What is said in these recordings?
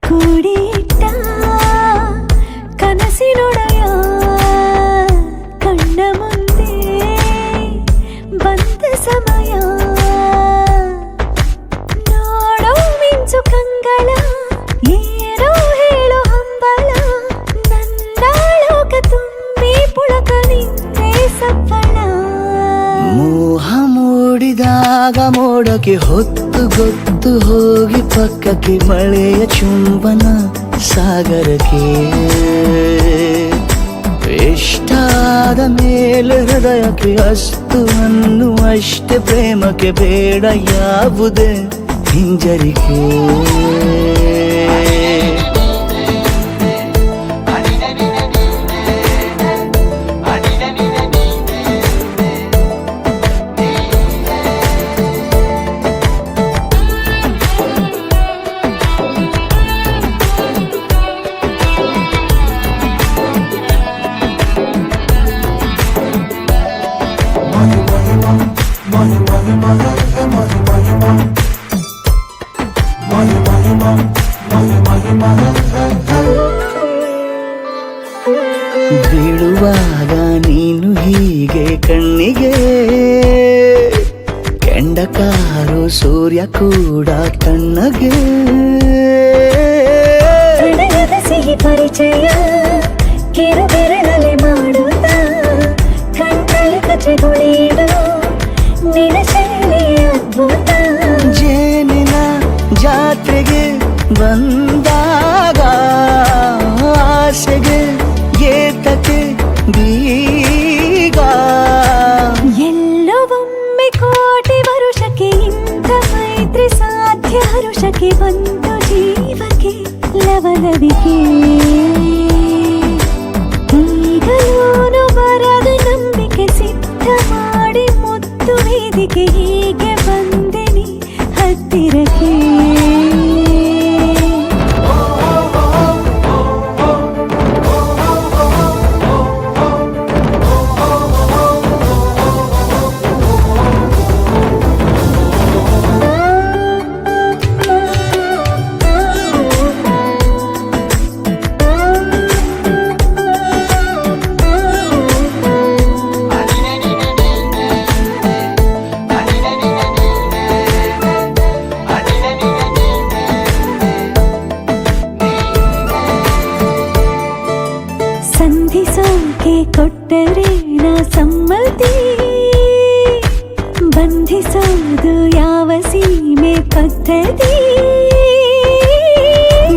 ಕೂಡಿಟ್ಟ ಕನಸಿನೊಡೆಯ ಕಣ್ಣ ಮುಂದೆ ಬಂದ ಸಮಯ ನೋಡೋ ಮಿಂಚು ಕಂಗಳ ಏನೋ ಹೇಳೋ ಹಂಬಲ ನನ್ನ ಲೋಕ ತುಂಬಿ ಪುಳಕ ನಿಂತೆ ಸಫಲ ಮೋಹ ಮೂಡಿದಾಗ ಮೋಡಕ್ಕೆ ಹೊತ್ತು ಗೊತ್ತು ಹೋಗಿ ಪಕ್ಕಕ್ಕೆ ಮಳೆಯ ಚುಂಬನ ಸಾಗರಕ್ಕೆ ಇಷ್ಟಾದ ಮೇಲೆ ಹೃದಯಕ್ಕೆ ಅಸ್ತು ಅನ್ನುವಷ್ಟೇ ಪ್ರೇಮಕ್ಕೆ ಬೇಡ ಯಾವುದೇ ಹಿಂಜರಿಕೆ ಬೀಳುವಾಗ ನೀನು ಹೀಗೆ ಕಣ್ಣಿಗೆ ಕೆಂಡಕಾರೋ ಸೂರ್ಯ ಕೂಡ ಕಣ್ಣಗೆ ಪ್ರಣಯದ ಸಿಹಿ ಪರಿಚಯ ಕಿರು ಬೆರಳಲ್ಲಿ ಮಾಡುತ್ತ ಕಣ್ಣಲ್ಲಿ ಕಚಗುಳಿಡು ನಿನ ಶೈಲಿ ಅದ್ಭುತ ಜೇನಿನ ಜಾತ್ರೆಗೆ ಬಂದಾಗ ಆಸೆಗೆ ಏತಕ್ಕೆ ಬೀಗ ಎಲ್ಲೋ ಒಮ್ಮೆ ಕೋಟಿ ವರುಷಕ್ಕೆ ಇಂಥ ಮೈತ್ರಿ ಸಾಧ್ಯ ಹರುಷಕ್ಕೆ ಒಂದು ಜೀವಕ್ಕೆ ಲವಲವಿಕೆ ಈಗಲೂನು ಬರದ ನಂಬಿಕೆ ಸಿದ್ಧ ಮಾಡಿ ಮುತ್ತು ವೇದಿಕೆ ಹೀಗೆ ಬಂದೆನಿ ಹತ್ತಿರಕ್ಕೆ ಸಂಧಿಸೋಕೆ ಕೊಟ್ಟರೆ ನಾ ಸಮ್ಮತಿ ಬಂಧಿಸೋದು ಯಾವ ಸೀಮೆ ಪದ್ಧತಿ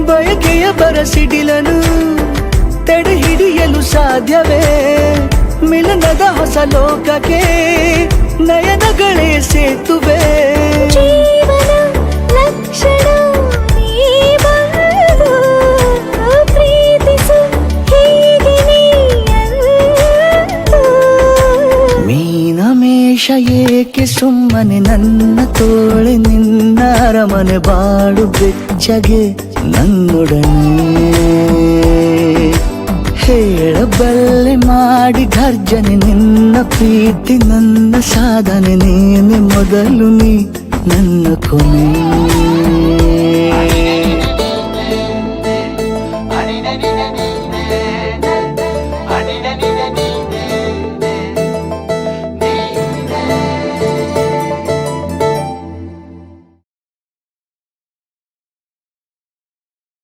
ಬಯಕೆಯ ಬರಸಿಡಿಲನು ತಡೆ ಹಿಡಿಯಲು ಸಾಧ್ಯವೇ ಮಿಲನದ ಹೊಸ ಲೋಕಕ್ಕೆ ನಯನಗಳೇ ಸೇತುವೆ ಜೀವನ ಲಕ್ಷಣ ನೀ ಬಂದು ಪ್ರೀತಿಸು ಹೀಗೆ ನೀಯಂದು ಮೀನಮೇಷ ಏಕೆ ಸುಮ್ಮನೆ ನನ್ನ ತೋಳೆ ನಿನ್ನ ಅರಮನೆ ಬಾಡು ಬೆಚ್ಚಗೆ ನನ್ನೊಡನೆ ಹೇಳಬಲ್ಲೆ ಮಾಡಿ ಘರ್ಜನೆ ನಿನ್ನ ಪ್ರೀತಿ ನನ್ನ ಸಾಧನೆ ನೀನೆ ಮೊದಲು ನೀ ನನ್ನ ಕೊನೆ